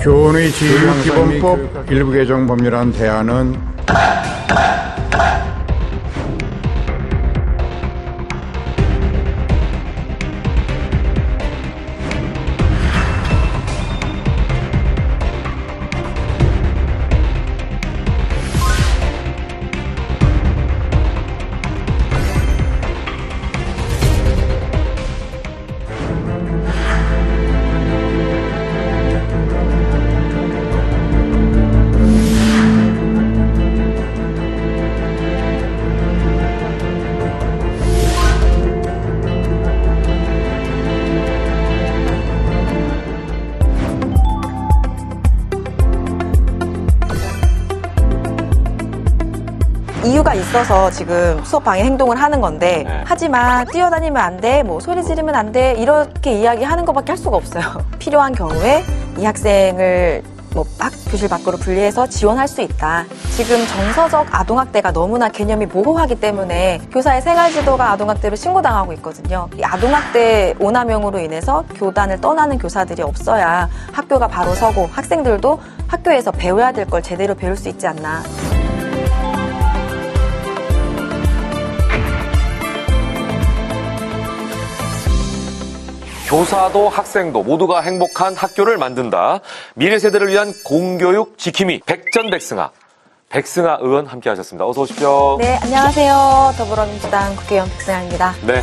교원의 지휘기본법 일부 개정 법률안 대안은 이유가 있어서 지금 수업 방해 행동을 하는 건데 하지만 뛰어다니면 안 돼, 뭐 소리 지르면 안 돼 이렇게 이야기하는 것밖에 할 수가 없어요. 필요한 경우에 이 학생을 뭐 교실 밖으로 분리해서 지원할 수 있다. 지금 정서적 아동학대가 너무나 개념이 모호하기 때문에 교사의 생활지도가 아동학대로 신고당하고 있거든요. 이 아동학대 오남용으로 인해서 교단을 떠나는 교사들이 없어야 학교가 바로 서고 학생들도 학교에서 배워야 될 걸 제대로 배울 수 있지 않나. 교사도 학생도 모두가 행복한 학교를 만든다. 미래 세대를 위한 공교육 지킴이 백전백승아. 백승아 의원 함께 하셨습니다. 어서 오십시오. 네, 안녕하세요. 더불어민주당 국회의원 백승아입니다. 네.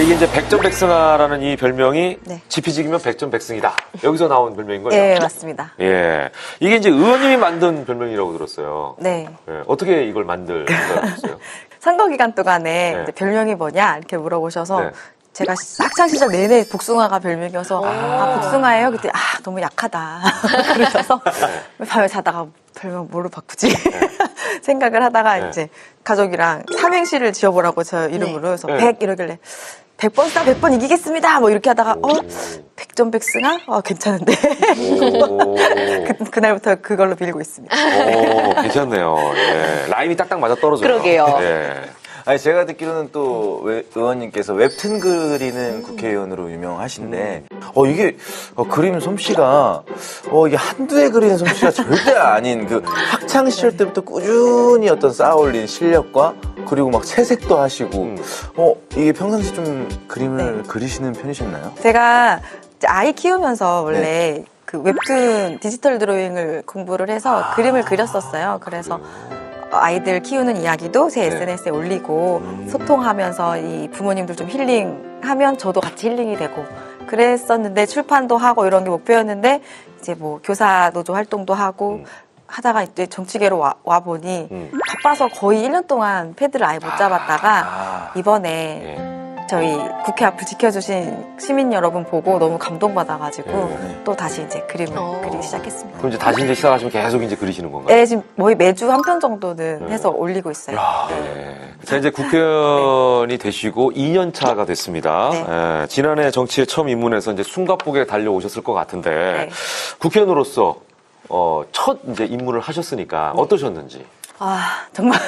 이게 이제 백전백승아라는 이 별명이 지피지기면 백전백승이다. 여기서 나온 별명인 거예요? 네, 맞습니다. 예. 이게 이제 의원님이 만든 별명이라고 들었어요. 네. 예. 어떻게 이걸 만들 생각하셨어요? 선거 기간 동안에 이제 별명이 뭐냐 이렇게 물어보셔서 제가 학창 시절 내내 복숭아가 별명이어서 복숭아예요? 그때 너무 약하다 그러셔서 밤에 자다가 별명 뭐로 바꾸지 생각을 하다가 이제 가족이랑 삼행시를 지어보라고 저 이름으로 해서 100 이러길래 100번 싸 100번 이기겠습니다 뭐 이렇게 하다가 백전백승아? 괜찮은데 그날부터 그걸로 빌고 있습니다. 괜찮네요. 예. 라임이 딱딱 맞아 떨어져요. 그러게요. 예. 아니 제가 듣기로는 또 의원님께서 웹툰 그리는 국회의원으로 유명하신데 이게 그림 솜씨가 이게 한두 해 그리는 솜씨가 절대 아닌 그 학창 시절 때부터 꾸준히 어떤 쌓아올린 실력과 그리고 막 채색도 하시고 이게 평상시 좀 그림을 그리시는 편이셨나요? 제가 이제 아이 키우면서 원래 그 웹툰 디지털 드로잉을 공부를 해서 그림을 그렸었어요. 그래서 아이들 키우는 이야기도 제 SNS에 올리고 소통하면서 이 부모님들 좀 힐링하면 저도 같이 힐링이 되고 그랬었는데 출판도 하고 이런 게 목표였는데 이제 뭐 교사 노조 활동도 하고 하다가 이제 정치계로 와 보니 바빠서 거의 1년 동안 패드를 아예 못 잡았다가 이번에 저희 국회 앞을 지켜주신 시민 여러분 보고 너무 감동받아가지고 또 다시 이제 그림을 그리기 시작했습니다. 그럼 이제 다시 이제 시작하시면 계속 이제 그리시는 건가요? 네, 지금 거의 매주 한 편 정도는 해서 올리고 있어요. 자, 이제 국회의원이 되시고 2년 차가 됐습니다. 예, 지난해 정치에 처음 입문해서 이제 숨가쁘게 달려오셨을 것 같은데 국회의원으로서 첫 이제 입문을 하셨으니까 어떠셨는지? 정말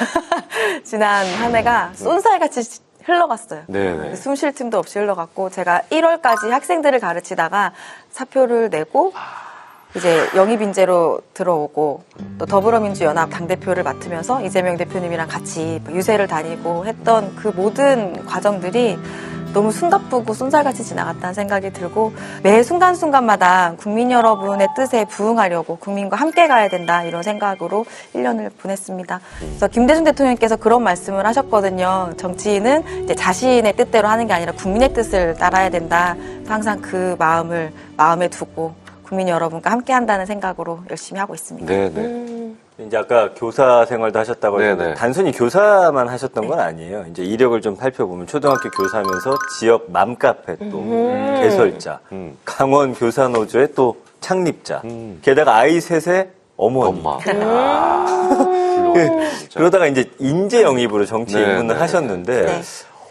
지난 한 해가 쏜살같이 흘러갔어요. 네네. 숨 쉴 틈도 없이 흘러갔고 제가 1월까지 학생들을 가르치다가 사표를 내고 이제 영입인재로 들어오고 또 더불어민주연합 당대표를 맡으면서 이재명 대표님이랑 같이 유세를 다니고 했던 그 모든 과정들이 너무 숨가쁘고 쏜살같이 지나갔다는 생각이 들고 매 순간순간마다 국민 여러분의 뜻에 부응하려고 국민과 함께 가야 된다 이런 생각으로 1년을 보냈습니다. 그래서 김대중 대통령께서 그런 말씀을 하셨거든요. 정치인은 이제 자신의 뜻대로 하는 게 아니라 국민의 뜻을 따라야 된다. 항상 그 마음을 마음에 두고 국민 여러분과 함께 한다는 생각으로 열심히 하고 있습니다. 네네. 이제 아까 교사 생활도 하셨다고 했는데 단순히 교사만 하셨던 건 아니에요. 이제 이력을 좀 살펴보면 초등학교 교사하면서 지역 맘카페 또 개설자, 강원 교사노조의 또 창립자, 게다가 아이 셋의 어머니. 엄마. 그러다가 이제 인재 영입으로 정치 입문을 하셨는데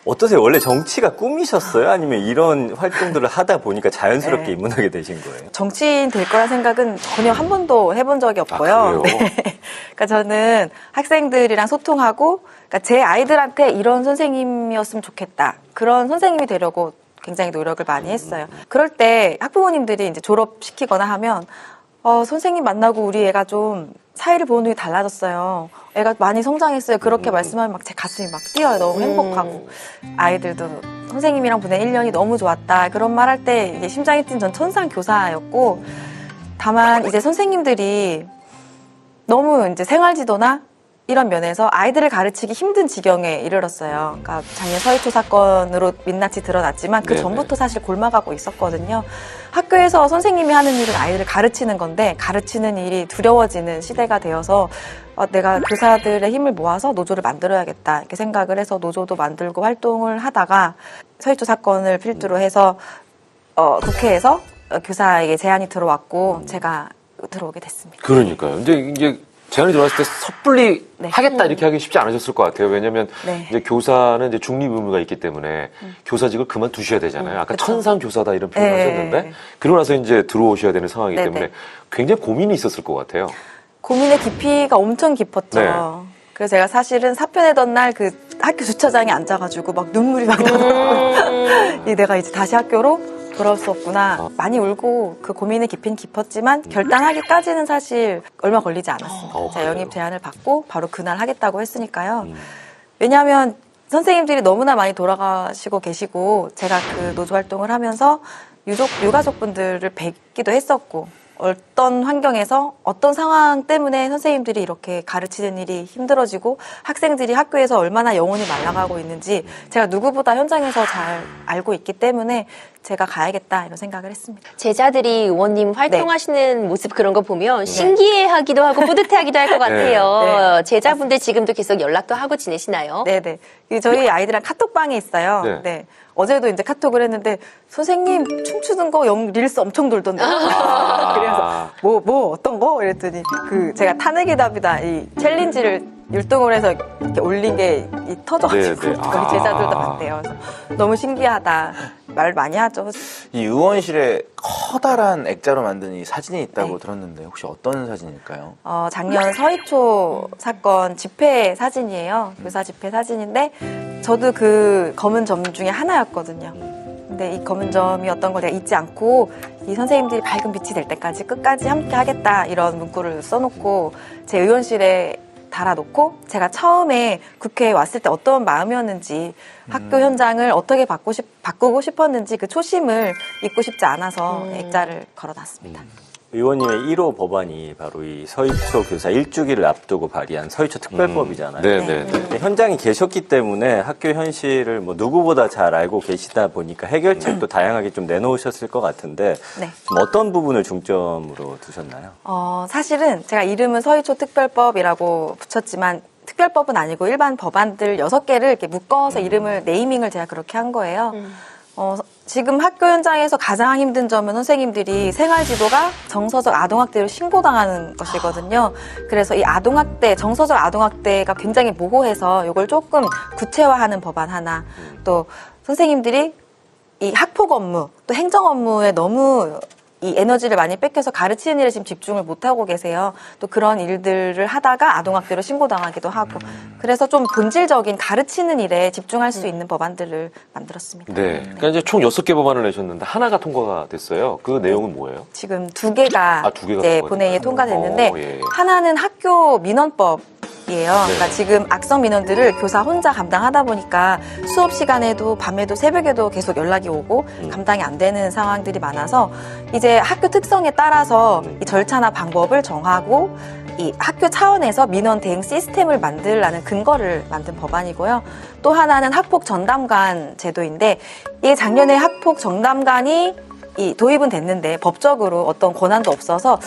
어떠세요? 원래 정치가 꿈이셨어요? 아니면 이런 활동들을 하다 보니까 자연스럽게 입문하게 되신 거예요? 정치인 될 거란 생각은 전혀 한 번도 해본 적이 없고요. 그러니까 저는 학생들이랑 소통하고 그러니까 제 아이들한테 이런 선생님이었으면 좋겠다. 그런 선생님이 되려고 굉장히 노력을 많이 했어요. 그럴 때 학부모님들이 이제 졸업시키거나 하면 선생님 만나고 우리 애가 좀 사이를 보는 눈이 달라졌어요. 애가 많이 성장했어요. 그렇게 말씀하면 막 제 가슴이 막 뛰어요. 너무 행복하고. 아이들도 선생님이랑 보낸 1년이 너무 좋았다. 그런 말 할 때 이게 심장이 뛴 전 천상 교사였고, 다만 이제 선생님들이 너무 이제 생활지도나 이런 면에서 아이들을 가르치기 힘든 지경에 이르렀어요. 그러니까 작년 서희초 사건으로 민낯이 드러났지만 그 전부터 사실 골마가고 있었거든요. 학교에서 선생님이 하는 일은 아이들을 가르치는 건데 가르치는 일이 두려워지는 시대가 되어서 내가 교사들의 힘을 모아서 노조를 만들어야겠다 이렇게 생각을 해서 노조도 만들고 활동을 하다가 서희초 사건을 필두로 해서 국회에서 교사에게 제안이 들어왔고 제가 들어오게 됐습니다. 그러니까요. 이제 제안이 들어왔을 때 섣불리 하겠다 이렇게 하기 쉽지 않으셨을 것 같아요. 왜냐하면 이제 교사는 이제 중립 의무가 있기 때문에 교사직을 그만두셔야 되잖아요. 아까 그쵸. 천상 교사다 이런 표현을 하셨는데 그러고 나서 이제 들어오셔야 되는 상황이기 때문에 굉장히 고민이 있었을 것 같아요. 고민의 깊이가 엄청 깊었죠. 그래서 제가 사실은 사표 내던 날 그 학교 주차장에 앉아가지고 막 눈물이 막 나고 내가 이제 다시 학교로 돌아올 수 없구나. 많이 울고 그 고민의 깊이는 깊었지만 결단하기까지는 사실 얼마 걸리지 않았습니다. 제가 영입 제안을 받고 바로 그날 하겠다고 했으니까요. 왜냐하면 선생님들이 너무나 많이 돌아가시고 계시고 제가 그 노조 활동을 하면서 유가족분들을 뵙기도 했었고 어떤 환경에서 어떤 상황 때문에 선생님들이 이렇게 가르치는 일이 힘들어지고 학생들이 학교에서 얼마나 영혼이 말라가고 있는지 제가 누구보다 현장에서 잘 알고 있기 때문에 제가 가야겠다 이런 생각을 했습니다. 제자들이 의원님 활동하시는 모습 그런 거 보면 신기해하기도 하고 뿌듯해하기도 할 것 같아요. 제자분들 지금도 계속 연락도 하고 지내시나요? 네네. 저희 아이들이랑 카톡방이 있어요. 네. 어제도 이제 카톡을 했는데 선생님 춤추는 거 릴스 엄청 돌던데. 그래서 뭐 어떤 거 이랬더니 그 제가 타내기 답이다 이 챌린지를 율동을 해서 이렇게 올린 게 터져가지고 우리 제자들도 봤대요. 그래서 너무 신기하다. 말 많이 하죠. 이 의원실에 커다란 액자로 만든 이 사진이 있다고 들었는데 혹시 어떤 사진일까요? 작년 서희초 사건 집회 사진이에요. 교사 집회 사진인데 저도 그 검은 점 중에 하나였거든요. 근데 이 검은 점이 어떤 걸 내가 잊지 않고 이 선생님들이 밝은 빛이 될 때까지 끝까지 함께 하겠다 이런 문구를 써놓고 제 의원실에 달아놓고 제가 처음에 국회에 왔을 때 어떤 마음이었는지 학교 현장을 어떻게 바꾸고 싶었는지 그 초심을 잊고 싶지 않아서 액자를 걸어놨습니다. 의원님의 1호 법안이 바로 이 서희초 교사 일주기를 앞두고 발의한 서희초 특별법이잖아요. 네네. 현장에 계셨기 때문에 학교 현실을 뭐 누구보다 잘 알고 계시다 보니까 해결책도 다양하게 좀 내놓으셨을 것 같은데 좀 어떤 부분을 중점으로 두셨나요? 사실은 제가 이름은 서희초 특별법이라고 붙였지만 특별법은 아니고 일반 법안들 6개를 이렇게 묶어서 이름을 네이밍을 제가 그렇게 한 거예요. 지금 학교 현장에서 가장 힘든 점은 선생님들이 생활지도가 정서적 아동학대로 신고당하는 것이거든요. 그래서 이 아동학대, 정서적 아동학대가 굉장히 모호해서 이걸 조금 구체화하는 법안 하나, 또 선생님들이 이 학폭 업무, 또 행정 업무에 너무 이 에너지를 많이 뺏겨서 가르치는 일에 지금 집중을 못하고 계세요. 또 그런 일들을 하다가 아동학대로 신고당하기도 하고. 그래서 좀 본질적인 가르치는 일에 집중할 수 있는 법안들을 만들었습니다. 네. 그러니까 이제 총 6개 법안을 내셨는데 하나가 통과가 됐어요. 그 내용은 뭐예요? 지금 2개가 이제 본회의에 통과됐는데 하나는 학교 민원법 이에요. 그러니까 지금 악성 민원들을 교사 혼자 감당하다 보니까 수업 시간에도 밤에도 새벽에도 계속 연락이 오고 감당이 안 되는 상황들이 많아서 이제 학교 특성에 따라서 이 절차나 방법을 정하고 이 학교 차원에서 민원 대응 시스템을 만들라는 근거를 만든 법안이고요. 또 하나는 학폭 전담관 제도인데 이게 작년에 학폭 전담관이 도입은 됐는데 법적으로 어떤 권한도 없어서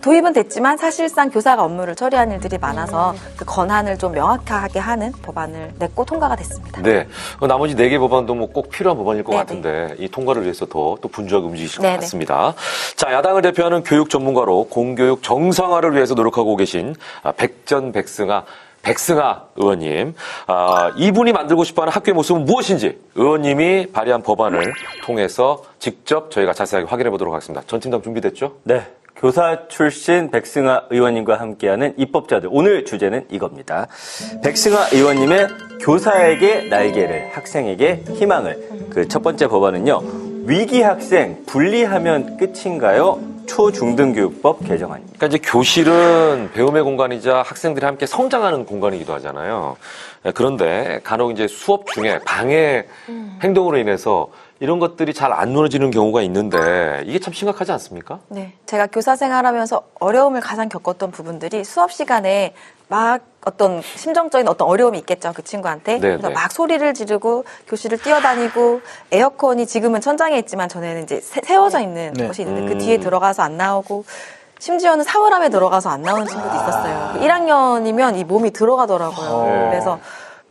도입은 됐지만 사실상 교사가 업무를 처리하는 일들이 많아서 그 권한을 좀 명확하게 하는 법안을 냈고 통과가 됐습니다. 네. 나머지 4개 법안도 뭐 꼭 필요한 법안일 것 같은데 이 통과를 위해서 또 분주하게 움직이실 것 같습니다. 자, 야당을 대표하는 교육 전문가로 공교육 정상화를 위해서 노력하고 계신 백전백승아 의원님, 이분이 만들고 싶어하는 학교의 모습은 무엇인지 의원님이 발의한 법안을 통해서 직접 저희가 자세하게 확인해 보도록 하겠습니다. 전 팀장 준비됐죠? 네. 교사 출신 백승아 의원님과 함께하는 입법자들. 오늘 주제는 이겁니다. 백승아 의원님의 교사에게 날개를, 학생에게 희망을. 그 첫 번째 법안은요. 위기 학생 분리하면 끝인가요? 초중등교육법 개정안입니다. 그러니까 이제 교실은 배움의 공간이자 학생들이 함께 성장하는 공간이기도 하잖아요. 그런데 간혹 이제 수업 중에 방해 행동으로 인해서 이런 것들이 잘 안 이루어지는 경우가 있는데 이게 참 심각하지 않습니까? 네. 제가 교사 생활하면서 어려움을 가장 겪었던 부분들이 수업 시간에 막 어떤 심정적인 어떤 어려움이 있겠죠. 그 친구한테. 네, 그래서 네. 막 소리를 지르고 교실을 뛰어다니고 에어컨이 지금은 천장에 있지만 전에는 이제 세워져 있는 네. 곳이 있는데 그 뒤에 들어가서 안 나오고 심지어는 사물함에 들어가서 안 나오는 친구도 있었어요. 1학년이면 이 몸이 들어가더라고요. 그래서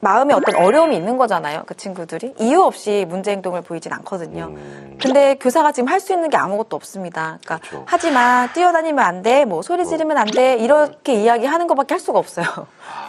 마음에 어떤 어려움이 있는 거잖아요. 그 친구들이. 이유 없이 문제 행동을 보이진 않거든요. 근데 교사가 지금 할 수 있는 게 아무것도 없습니다. 그러니까 그렇죠. 하지 마, 뛰어다니면 안 돼, 뭐 소리 지르면 안 돼, 이렇게 이야기하는 것밖에 할 수가 없어요.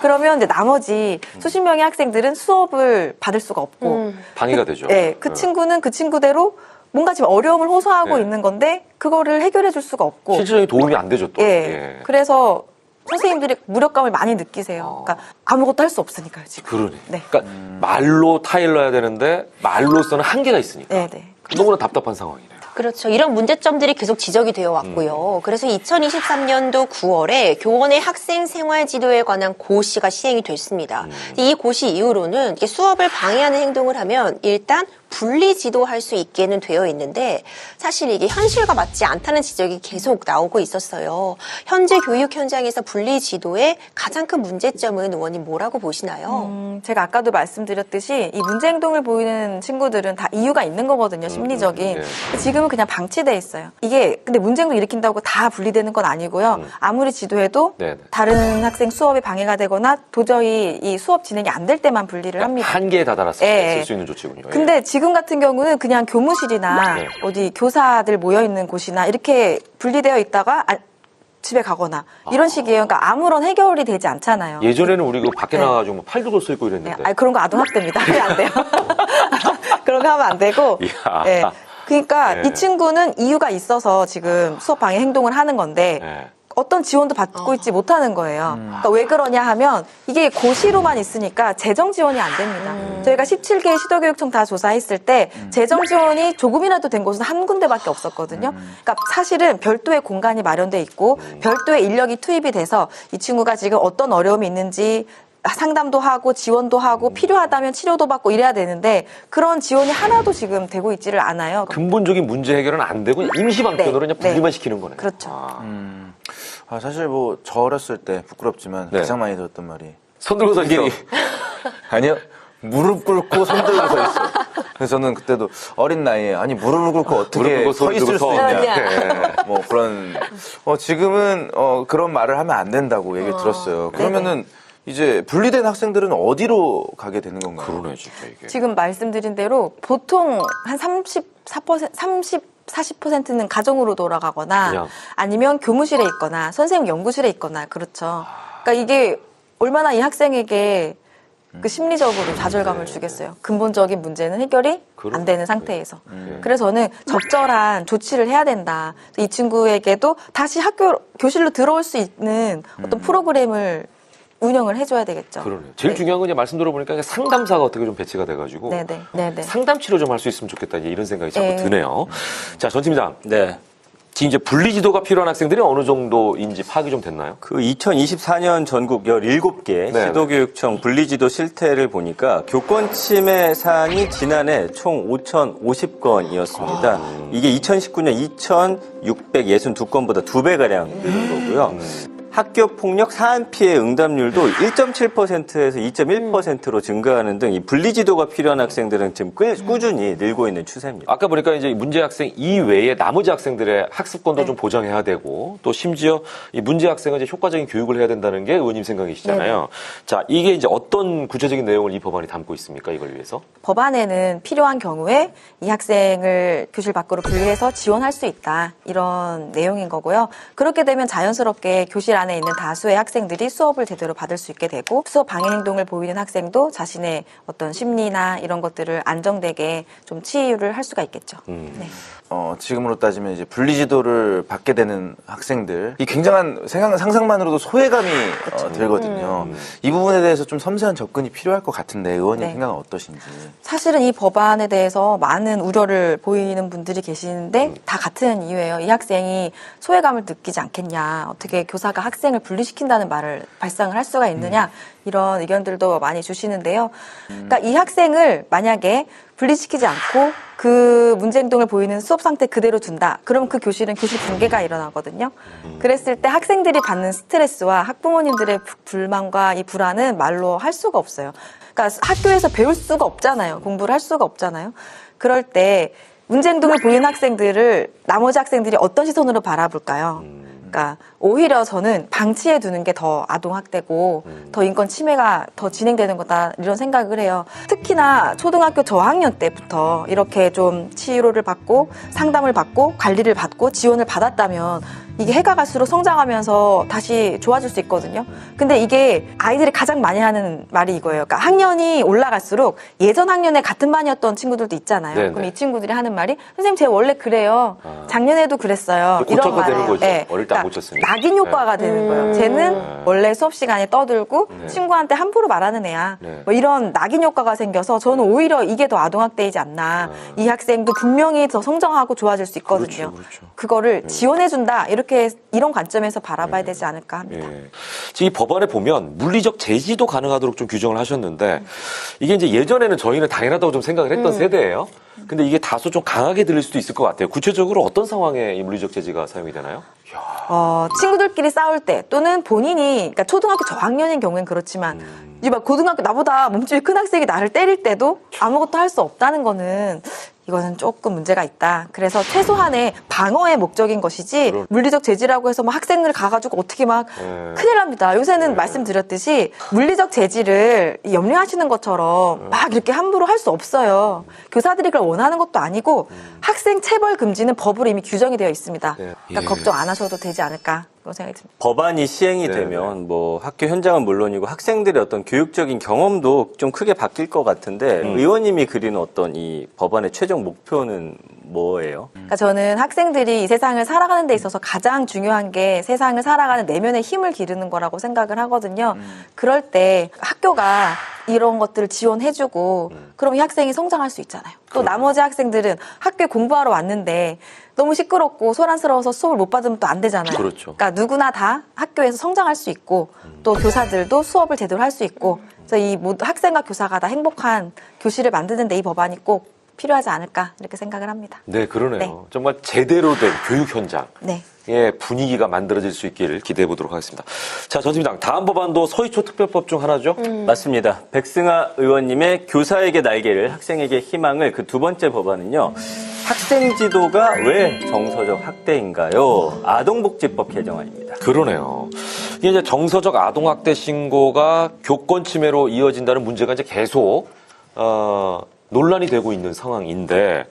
그러면 이제 나머지 수십 명의 학생들은 수업을 받을 수가 없고. 방해가 되죠. 네, 그 친구는 그 친구대로 뭔가 지금 어려움을 호소하고 네. 있는 건데 그거를 해결해 줄 수가 없고. 실질적인 도움이 안 되죠, 또. 예. 예. 그래서 선생님들이 무력감을 많이 느끼세요. 그러니까 아무것도 할 수 없으니까요, 지금. 그러네. 네. 그러니까 말로 타일러야 되는데 말로서는 한계가 있으니까. 네, 네. 너무나 답답한 상황이네요. 그렇죠. 이런 문제점들이 계속 지적이 되어 왔고요. 그래서 2023년도 9월에 교원의 학생 생활 지도에 관한 고시가 시행이 됐습니다. 이 고시 이후로는 이렇게 수업을 방해하는 행동을 하면 일단 분리 지도할 수 있게는 되어 있는데 사실 이게 현실과 맞지 않다는 지적이 계속 나오고 있었어요. 현재 교육 현장에서 분리 지도의 가장 큰 문제점은 의원님 뭐라고 보시나요? 제가 아까도 말씀드렸듯이 이 문제 행동을 보이는 친구들은 다 이유가 있는 거거든요, 심리적인. 네. 지금은 그냥 방치돼 있어요. 이게 근데 문제 행동 일으킨다고 다 분리되는 건 아니고요. 아무리 지도해도 네, 네. 다른 학생 수업에 방해가 되거나 도저히 이 수업 진행이 안 될 때만 분리를 합니다. 한계에 다다랐을 예, 때 예. 쓸 수 있는 조치군요. 예. 근데 지금 같은 경우는 그냥 교무실이나 네. 어디 교사들 모여있는 곳이나 이렇게 분리되어 있다가 집에 가거나 이런 식이에요. 그러니까 아무런 해결이 되지 않잖아요. 예전에는 우리 그 밖에 네. 나가가지고 뭐 팔도 걸 수 있고 네, 이랬는데. 아니, 그런 거 아동학대입니다. 하면 안 돼요. 그런 거 하면 안 되고. 이야. 네. 그러니까 네. 이 친구는 이유가 있어서 지금 수업 방해 행동을 하는 건데 네. 어떤 지원도 받고 있지 못하는 거예요. 그러니까 왜 그러냐 하면 이게 고시로만 있으니까 재정 지원이 안 됩니다. 저희가 17개 시도교육청 다 조사했을 때 재정 지원이 조금이라도 된 곳은 한 군데밖에 없었거든요. 그러니까 사실은 별도의 공간이 마련돼 있고 별도의 인력이 투입이 돼서 이 친구가 지금 어떤 어려움이 있는지 상담도 하고 지원도 하고 필요하다면 치료도 받고 이래야 되는데 그런 지원이 하나도 지금 되고 있지를 않아요. 근본적인 문제 해결은 안 되고 임시 방편으로 그냥 네. 분리만 시키는 거네요. 그렇죠. 사실 뭐 저 어렸을 때 부끄럽지만 네. 가장 많이 들었던 말이 손 들고 서 있어. 아니요. 무릎 꿇고 손 들고 서 있어. 그래서 저는 그때도 어린 나이에 아니 무릎을 꿇고 무릎 어떻게 꿇고 서 손 있을 들고 수 서. 있냐. 네. 뭐 그런 지금은 그런 말을 하면 안 된다고 얘기 들었어요. 그러면은 이제 분리된 학생들은 어디로 가게 되는 건가요? 그러네, 진짜 이게. 지금 말씀드린 대로 보통 한 40%는 가정으로 돌아가거나 그냥. 아니면 교무실에 있거나 선생님 연구실에 있거나 그렇죠. 그러니까 이게 얼마나 이 학생에게 그 심리적으로 좌절감을 주겠어요. 근본적인 문제는 해결이 안 되는 상태에서. 그래서 저는 적절한 조치를 해야 된다. 이 친구에게도 다시 교실로 들어올 수 있는 어떤 프로그램을 운영을 해줘야 되겠죠. 그러네요. 제일 네. 중요한 건 이제 말씀 들어보니까 상담사가 어떻게 좀 배치가 돼가지고 네네. 상담 치료 좀 할 수 있으면 좋겠다 이제 이런 생각이 자꾸 네. 드네요. 자, 전 팀장. 네. 지금 이제 분리 지도가 필요한 학생들이 어느 정도인지 파악이 좀 됐나요? 그 2024년 전국 17개 네. 시도교육청 분리지도 실태를 보니까 교권 침해 사안이 지난해 총 5,050건이었습니다. 이게 2019년 2,662건보다 2배가량 늘은 거고요. 학교 폭력 사안 피해 응답률도 1.7%에서 2.1%로 증가하는 등 이 분리지도가 필요한 학생들은 지금 꾸준히 늘고 있는 추세입니다. 아까 보니까 이제 문제 학생 이외에 나머지 학생들의 학습권도 좀 보장해야 되고 또 심지어 이 문제 학생은 이제 효과적인 교육을 해야 된다는 게 의원님 생각이시잖아요. 자, 이게 이제 어떤 구체적인 내용을 이 법안이 담고 있습니까? 이걸 위해서? 법안에는 필요한 경우에 이 학생을 교실 밖으로 분리해서 지원할 수 있다. 이런 내용인 거고요. 그렇게 되면 자연스럽게 교실 안에 있는 다수의 학생들이 수업을 제대로 받을 수 있게 되고 수업 방해 행동을 보이는 학생도 자신의 어떤 심리나 이런 것들을 안정되게 좀 치유를 할 수가 있겠죠. 네. 지금으로 따지면 이제 분리지도를 받게 되는 학생들, 이 굉장한 상상만으로도 소외감이 들거든요. 이 부분에 대해서 좀 섬세한 접근이 필요할 것 같은데 의원님 네. 생각은 어떠신지? 사실은 이 법안에 대해서 많은 우려를 보이는 분들이 계시는데 다 같은 이유예요. 이 학생이 소외감을 느끼지 않겠냐, 어떻게 교사가 학생을 분리시킨다는 말을 발상을 할 수가 있느냐, 이런 의견들도 많이 주시는데요. 그러니까 이 학생을 만약에 분리시키지 않고 그 문제 행동을 보이는 수업 상태 그대로 둔다. 그럼 그 교실은 교실 붕괴가 일어나거든요. 그랬을 때 학생들이 받는 스트레스와 학부모님들의 불만과 이 불안은 말로 할 수가 없어요. 그러니까 학교에서 배울 수가 없잖아요. 공부를 할 수가 없잖아요. 그럴 때 문제 행동을 보이는 학생들을 나머지 학생들이 어떤 시선으로 바라볼까요? 그러니까 오히려 저는 방치해 두는 게 더 아동학대고 더 인권 침해가 더 진행되는 거다, 이런 생각을 해요. 특히나 초등학교 저학년 때부터 이렇게 좀 치료를 받고 상담을 받고 관리를 받고 지원을 받았다면 이게 해가 갈수록 성장하면서 다시 좋아질 수 있거든요. 근데 이게 아이들이 가장 많이 하는 말이 이거예요. 그러니까 학년이 올라갈수록 예전 학년에 같은 반이었던 친구들도 있잖아요. 네네. 그럼 이 친구들이 하는 말이 선생님 제가 원래 그래요. 작년에도 그랬어요. 이런 고쳐도 되는 말을 거죠. 네. 어릴 때 안 고쳤으니까. 낙인 효과가 되는 거예요. 쟤는 원래 수업 시간에 떠들고 친구한테 함부로 말하는 애야. 네. 뭐 이런 낙인 효과가 생겨서 저는 오히려 이게 더 아동학대이지 않나. 이 학생도 분명히 더 성장하고 좋아질 수 있거든요. 그렇죠. 그거를 지원해준다. 이런 관점에서 바라봐야 되지 않을까 합니다. 예. 지금 이 법안에 보면 물리적 제지도 가능하도록 좀 규정을 하셨는데 이게 이제 예전에는 저희는 당연하다고 좀 생각을 했던 세대예요. 근데 이게 다소 좀 강하게 들릴 수도 있을 것 같아요. 구체적으로 어떤 상황에 이 물리적 제지가 사용이 되나요? 친구들끼리 싸울 때 또는 본인이, 그러니까 초등학교 저학년인 경우엔 그렇지만 이제 막 고등학교 나보다 몸집이 큰 학생이 나를 때릴 때도 아무것도 할 수 없다는 거는 이거는 조금 문제가 있다. 그래서 최소한의 방어의 목적인 것이지 물리적 제지라고 해서 뭐 학생을 가가지고 어떻게 막 큰일 납니다. 요새는 말씀드렸듯이 물리적 제지를 염려하시는 것처럼 막 이렇게 함부로 할 수 없어요. 교사들이 그걸 원하는 것도 아니고 학생 체벌 금지는 법으로 이미 규정이 되어 있습니다. 그러니까 걱정 안 하셔도 되지 않을까 그런 생각이 듭니다. 법안이 시행이 네, 되면 뭐 학교 현장은 물론이고 학생들의 어떤 교육적인 경험도 좀 크게 바뀔 것 같은데 의원님이 그리는 어떤 이 법안의 최종 목표는 뭐예요? 그러니까 저는 학생들이 이 세상을 살아가는 데 있어서 가장 중요한 게 세상을 살아가는 내면의 힘을 기르는 거라고 생각을 하거든요. 그럴 때 학교가 이런 것들을 지원해주고 그럼 이 학생이 성장할 수 있잖아요. 또 나머지 학생들은 학교에 공부하러 왔는데 너무 시끄럽고 소란스러워서 수업을 못 받으면 또 안 되잖아요. 그렇죠. 그러니까 누구나 다 학교에서 성장할 수 있고 또 교사들도 수업을 제대로 할 수 있고 그래서 이 모두 학생과 교사가 다 행복한 교실을 만드는데 이 법안이 꼭 필요하지 않을까 이렇게 생각을 합니다. 네, 그러네요. 네. 정말 제대로 된 교육 현장. 네. 예, 분위기가 만들어질 수 있기를 기대해 보도록 하겠습니다. 자, 전팀장 다음 법안도 서희초 특별법 중 하나죠? 맞습니다. 백승아 의원님의 교사에게 날개를 학생에게 희망을 그 두 번째 법안은요. 학생 지도가 왜 정서적 학대인가요? 아동복지법 개정안입니다. 그러네요. 이게 이제 정서적 아동학대 신고가 교권 침해로 이어진다는 문제가 이제 계속 논란이 되고 있는 상황인데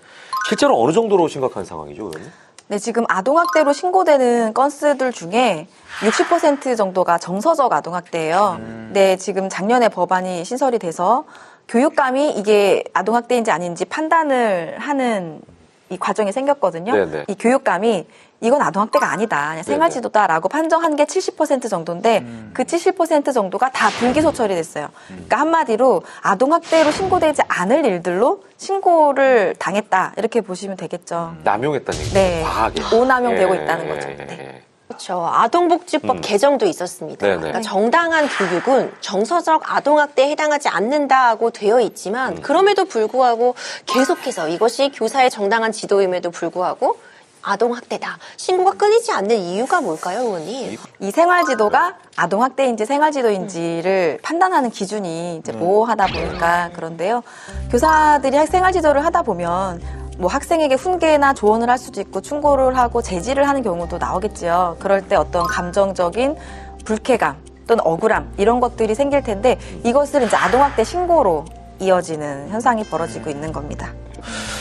실제로 어느 정도로 심각한 상황이죠, 의원님? 네, 지금 아동학대로 신고되는 건수들 중에 60% 정도가 정서적 아동학대예요. 네, 지금 작년에 법안이 신설이 돼서 교육감이 이게 아동학대인지 아닌지 판단을 하는 이 과정이 생겼거든요. 네네. 이 교육감이 이건 아동학대가 아니다, 그냥 생활지도다라고 판정한 게 70% 정도인데 그 70% 정도가 다 불기소 처리됐어요. 그러니까 한마디로 아동학대로 신고되지 않을 일들로 신고를 당했다 이렇게 보시면 되겠죠. 남용했다는 얘기죠. 네, 과하게. 오남용되고 예, 있다는 거죠. 예, 네. 예. 그렇죠. 아동복지법 개정도 있었습니다. 네네. 그러니까 정당한 교육은 정서적 아동학대에 해당하지 않는다고 되어 있지만 그럼에도 불구하고 계속해서 이것이 교사의 정당한 지도임에도 불구하고 아동학대다. 신고가 끊이지 않는 이유가 뭘까요, 의원님? 이 생활지도가 아동학대인지 생활지도인지를 판단하는 기준이 이제 모호하다 보니까 그런데요. 교사들이 생활지도를 하다 보면 뭐 학생에게 훈계나 조언을 할 수도 있고 충고를 하고 제지를 하는 경우도 나오겠지요. 그럴 때 어떤 감정적인 불쾌감 또는 억울함 이런 것들이 생길 텐데 이것을 이제 아동학대 신고로 이어지는 현상이 벌어지고 있는 겁니다.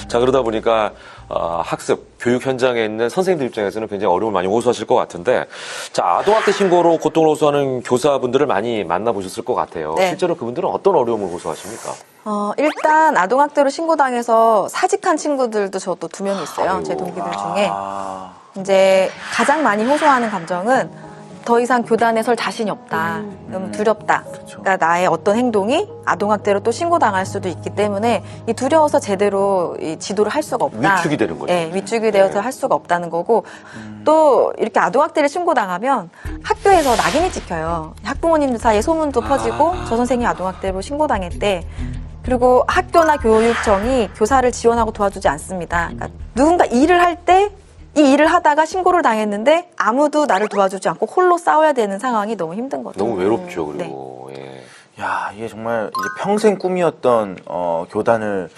자, 그러다 보니까 학습, 교육 현장에 있는 선생님들 입장에서는 굉장히 어려움을 많이 호소하실 것 같은데, 자, 아동학대 신고로 고통을 호소하는 교사분들을 많이 만나보셨을 것 같아요. 네. 실제로 그분들은 어떤 어려움을 호소하십니까? 일단 아동학대로 신고당해서 사직한 친구들도 저도 2명이 있어요. 제 동기들 중에. 이제 가장 많이 호소하는 감정은 더 이상 교단에 설 자신이 없다. 너무 두렵다. 그러니까 나의 어떤 행동이 아동학대로 또 신고당할 수도 있기 때문에 이 두려워서 제대로 이 지도를 할 수가 없다. 위축이 되는 거죠. 네, 위축이 되어서 할 수가 없다는 거고 또 이렇게 아동학대를 신고당하면 학교에서 낙인이 찍혀요. 학부모님들 사이에 소문도 퍼지고 저 선생님이 아동학대로 신고당했대. 그리고 학교나 교육청이 교사를 지원하고 도와주지 않습니다. 그러니까 누군가 일을 할 때 이 일을 하다가 신고를 당했는데 아무도 나를 도와주지 않고 홀로 싸워야 되는 상황이 너무 힘든 거죠. 너무 외롭죠, 그리고. 예. 야, 이게 정말 이제 평생 꿈이었던 교단을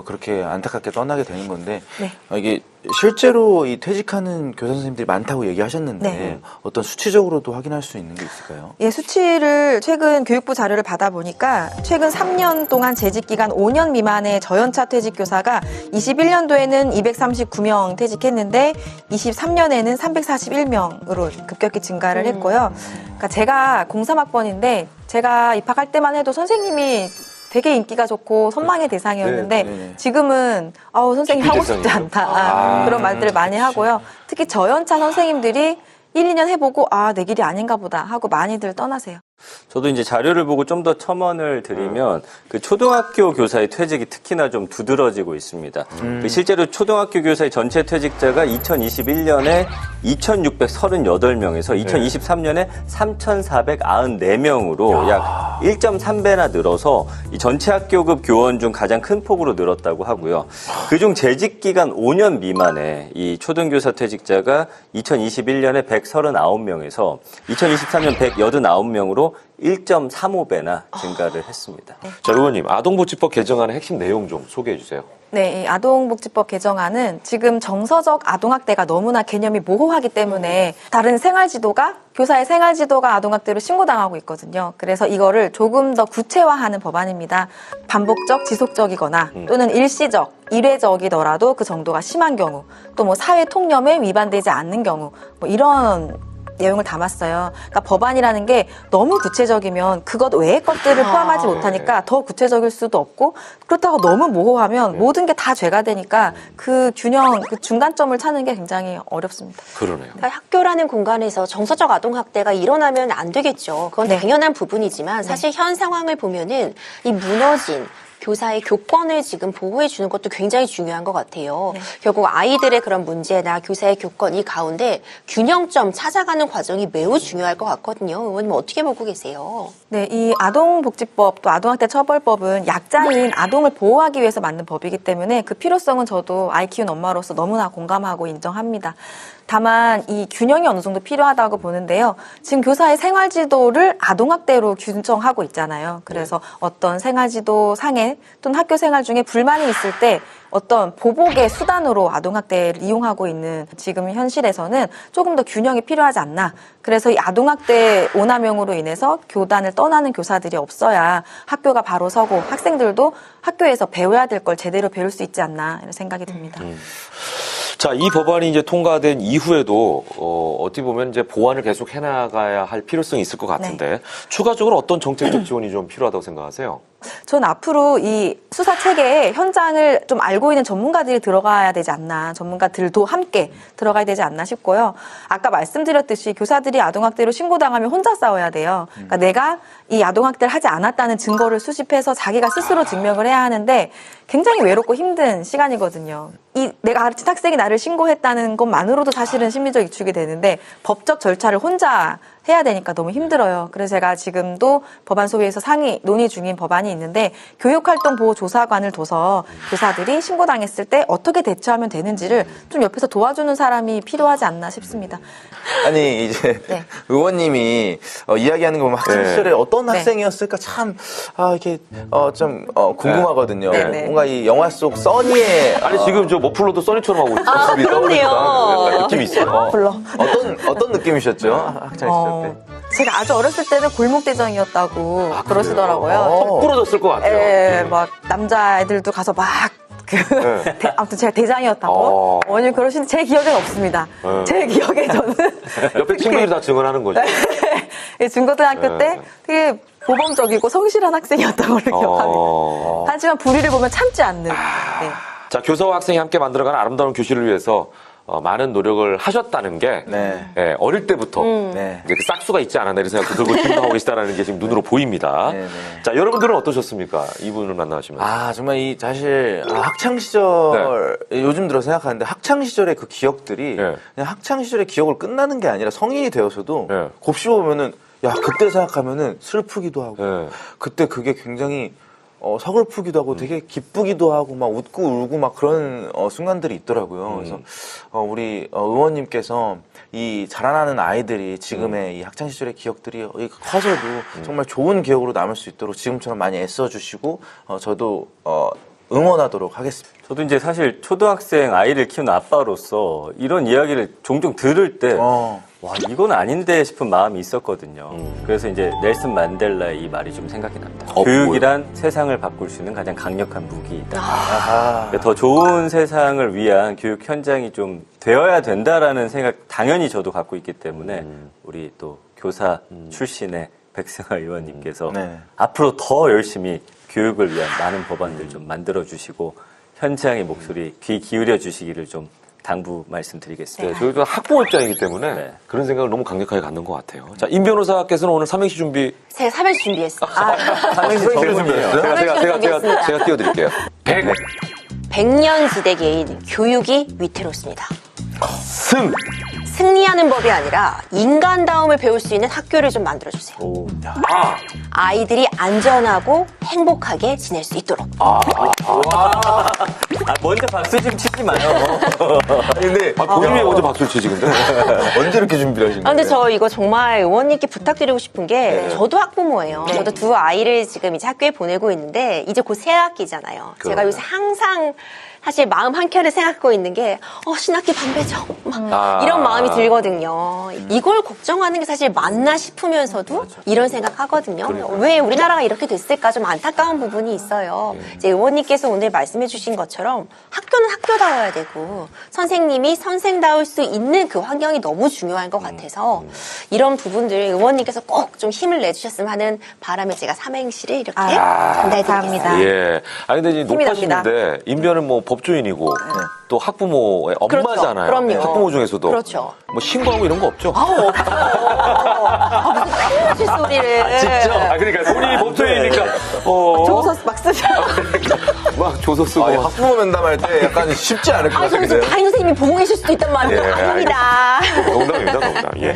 그렇게 안타깝게 떠나게 되는 건데 네. 이게 실제로 이 퇴직하는 교사 선생님들이 많다고 얘기하셨는데 네. 어떤 수치적으로도 확인할 수 있는 게 있을까요? 예, 수치를 최근 교육부 자료를 받아보니까 최근 3년 동안 재직 기간 5년 미만의 저연차 퇴직 교사가 21년도에는 239명 퇴직했는데 23년에는 341명으로 급격히 증가를 했고요. 그러니까 제가 03학번인데 제가 입학할 때만 해도 선생님이 되게 인기가 좋고 선망의 대상이었는데 네. 지금은 선생님 하고 싶지 않다. 그런 말들을 많이 하고요. 특히 저연차 선생님들이 1, 2년 해보고 내 길이 아닌가 보다 하고 많이들 떠나세요. 저도 이제 자료를 보고 좀 더 첨언을 드리면 그 초등학교 교사의 퇴직이 특히나 좀 두드러지고 있습니다. 그 실제로 초등학교 교사의 전체 퇴직자가 2021년에 2,638명에서 2023년에 3,494명으로 약 1.3배나 늘어서 이 전체 학교급 교원 중 가장 큰 폭으로 늘었다고 하고요. 그중 재직 기간 5년 미만의 이 초등교사 퇴직자가 2021년에 139명에서 2023년 189명으로 1.35배나 증가를 했습니다. 자, 의원님, 아동복지법 개정안의 핵심 내용 좀 소개해 주세요. 네, 이 아동복지법 개정안은 지금 정서적 아동학대가 너무나 개념이 모호하기 때문에 다른 생활지도가 교사의 생활지도가 아동학대로 신고당하고 있거든요. 그래서 이거를 조금 더 구체화하는 법안입니다. 반복적, 지속적이거나 또는 일시적, 일회적이더라도 그 정도가 심한 경우 또 뭐 사회 통념에 위반되지 않는 경우 뭐 이런 내용을 담았어요. 그러니까 법안이라는 게 너무 구체적이면 그것 외의 것들을 포함하지 못하니까 더 구체적일 수도 없고 그렇다고 너무 모호하면 모든 게 다 죄가 되니까 그 균형, 그 중간점을 찾는 게 굉장히 어렵습니다. 그러네요. 그러니까 학교라는 공간에서 정서적 아동학대가 일어나면 안 되겠죠. 그건 당연한 부분이지만 사실 현 상황을 보면은 이 무너진 교사의 교권을 지금 보호해 주는 것도 굉장히 중요한 것 같아요. 결국 아이들의 그런 문제나 교사의 교권 이 가운데 균형점 찾아가는 과정이 매우 중요할 것 같거든요. 의원님 어떻게 보고 계세요? 네, 이 아동복지법 또 아동학대 처벌법은 약자인 아동을 보호하기 위해서 만든 법이기 때문에 그 필요성은 저도 아이 키운 엄마로서 너무나 공감하고 인정합니다. 다만 이 균형이 어느 정도 필요하다고 보는데요. 지금 교사의 생활지도를 아동학대로 규정하고 있잖아요. 그래서 어떤 생활지도 상해 또는 학교 생활 중에 불만이 있을 때 어떤 보복의 수단으로 아동학대를 이용하고 있는 지금 현실에서는 조금 더 균형이 필요하지 않나. 그래서 이 아동학대 오남용으로 인해서 교단을 떠나는 교사들이 없어야 학교가 바로 서고 학생들도 학교에서 배워야 될 걸 제대로 배울 수 있지 않나 이런 생각이 듭니다. 자, 이 법안이 이제 통과된 이후에도 어떻게 보면 이제 보완을 계속 해나가야 할 필요성이 있을 것 같은데 추가적으로 어떤 정책적 지원이 좀 필요하다고 생각하세요? 전 앞으로 이 수사 체계에 현장을 좀 알고 있는 전문가들이 들어가야 되지 않나, 전문가들도 함께 들어가야 되지 않나 싶고요. 아까 말씀드렸듯이 교사들이 아동학대로 신고당하면 혼자 싸워야 돼요. 그러니까 내가 이 아동학대를 하지 않았다는 증거를 수집해서 자기가 스스로 증명을 해야 하는데 굉장히 외롭고 힘든 시간이거든요. 이 내가 가르친 학생이 나를 신고했다는 것만으로도 사실은 심리적 위축이 되는데 법적 절차를 혼자 해야 되니까 너무 힘들어요. 그래서 제가 지금도 법안 소위에서 상위 논의 중인 법안이 있는데 교육활동보호조사관을 둬서 교사들이 신고당했을 때 어떻게 대처하면 되는지를 좀 옆에서 도와주는 사람이 필요하지 않나 싶습니다. 아니 이제 의원님이 이야기하는 거 보면 학창 시절에 어떤 학생이었을까 참 이렇게 좀 궁금하거든요. 뭔가 이 영화 속 써니의 아니 지금 저 머플러도 써니처럼 하고 있어요. 그렇네요. 느낌이 있어요. 어떤 느낌이셨죠? 학창 시절 때? 제가 아주 어렸을 때는 골목대장이었다고 그러시더라고요. 부러졌을 것 같아요. 예, 막 남자애들도 가서 막 아무튼 제가 대장이었다고. 어머님 그러시는데 제 기억에는 없습니다. 제 기억에 저는. 옆에 친구들이 다 증언하는 거죠. 네, 중고등학교 때 되게 모범적이고 성실한 학생이었던 걸로 기억합니다. 하지만 불의를 보면 참지 않는. 네. 자, 교사와 학생이 함께 만들어가는 아름다운 교실을 위해서 많은 노력을 하셨다는 게 예, 어릴 때부터 이제 그 싹수가 있지 않았나 이런 생각도 들고 지금도 하고 계시다는 게 지금 눈으로 보입니다. 자, 여러분들은 어떠셨습니까? 이분을 만나시면서. 정말 사실 학창 시절 요즘 들어 생각하는데 학창 시절의 그 기억들이 그냥 학창 시절의 기억을 끝나는 게 아니라 성인이 되어서도 곱씹어 보면은 야, 그때 생각하면은 슬프기도 하고 그때 그게 굉장히 서글프기도 하고 되게 기쁘기도 하고 막 웃고 울고 막 그런 순간들이 있더라고요. 그래서 우리 의원님께서 이 자라나는 아이들이 지금의 이 학창 시절의 기억들이 커서도 정말 좋은 기억으로 남을 수 있도록 지금처럼 많이 애써주시고 저도 응원하도록 하겠습니다. 저도 이제 사실 초등학생 아이를 키우는 아빠로서 이런 이야기를 종종 들을 때 와, 이건 아닌데 싶은 마음이 있었거든요. 그래서 이제 넬슨 만델라의 이 말이 좀 생각이 납니다. 교육이란 세상을 바꿀 수 있는 가장 강력한 무기이다. 그러니까 더 좋은 세상을 위한 교육 현장이 좀 되어야 된다라는 생각 당연히 저도 갖고 있기 때문에 우리 또 교사 출신의 백승화 의원님께서 앞으로 더 열심히 교육을 위한 많은 법안들 좀 만들어주시고 현장의 목소리 귀 기울여 주시기를 좀 당부 말씀드리겠습니다. 네, 저희가 학부모 입장이기 때문에 그런 생각을 너무 강력하게 갖는 것 같아요. 자, 임 변호사께서는 오늘 삼행시 준비. 제가 삼행시 준비했어요. 삼행시 준비했어요? 제가 띄워드릴게요. 100년 지대계인 교육이 위태롭습니다. 승. 승리하는 법이 아니라 인간다움을 배울 수 있는 학교를 좀 만들어주세요. 아이들이 안전하고 행복하게 지낼 수 있도록. 먼저 박수 좀 치지 마요. 근데 본인이 먼저 박수를 치지, 근데. 언제 이렇게 준비를 하신 거예요? 근데 저 이거 정말 의원님께 부탁드리고 싶은 게 저도 학부모예요. 저도 두 아이를 지금 이제 학교에 보내고 있는데 이제 곧 새 학기잖아요. 제가 요새 항상 사실 마음 한켠에 생각하고 있는 게 신학기 반배정 막 이런 마음이 들거든요. 이걸 걱정하는 게 사실 맞나 싶으면서도 이런 생각하거든요. 왜 우리나라가 이렇게 됐을까 좀 안타까운 부분이 있어요. 이제 의원님께서 오늘 말씀해 주신 것처럼 학교는 학교다워야 되고 선생님이 선생다울 수 있는 그 환경이 너무 중요한 것 같아서 이런 부분들 의원님께서 꼭 좀 힘을 내주셨으면 하는 바람에 제가 삼행시를 이렇게 전달드리겠습니다. 예. 아니, 근데 이제 힘이 높아시는데, 임변은 뭐 법조인이고, 또 학부모의 엄마잖아요. 그럼요. 학부모 중에서도. 그렇죠. 뭐 신고하고 이런 거 없죠? 무슨 소리를. 진짜? 그러니까 본인이 법조인이니까. 조서 막 쓰죠. 막 조서 쓰고. 학부모 면담할 때 약간 쉽지 않을 것 저는 같은데. 지금 담임 선생님이 보고 계실 수도 있단 말이에요. 아닙니다. 농담입니다, 농담. 예.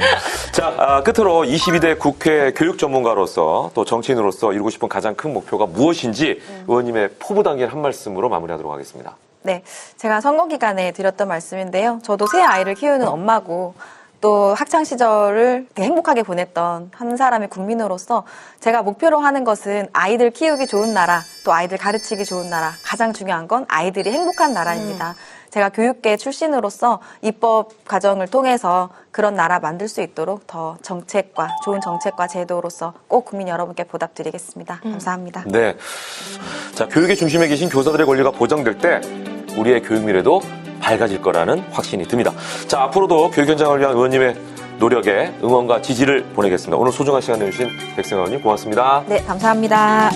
자, 끝으로 22대 국회 교육 전문가로서 또 정치인으로서 이루고 싶은 가장 큰 목표가 무엇인지 의원님의 포부 단계를 한 말씀으로 마무리하도록 하겠습니다. 네, 제가 선거 기간에 드렸던 말씀인데요. 저도 새 아이를 키우는 엄마고 또 학창 시절을 되게 행복하게 보냈던 한 사람의 국민으로서 제가 목표로 하는 것은 아이들 키우기 좋은 나라, 또 아이들 가르치기 좋은 나라, 가장 중요한 건 아이들이 행복한 나라입니다. 제가 교육계 출신으로서 입법 과정을 통해서 그런 나라 만들 수 있도록 더 정책과 좋은 정책과 제도로서 꼭 국민 여러분께 보답드리겠습니다. 감사합니다. 네. 자, 교육의 중심에 계신 교사들의 권리가 보장될 때 우리의 교육 미래도 밝아질 거라는 확신이 듭니다. 자, 앞으로도 교육 현장을 위한 의원님의 노력에 응원과 지지를 보내겠습니다. 오늘 소중한 시간 내주신 백승화 의원님 고맙습니다. 네, 감사합니다.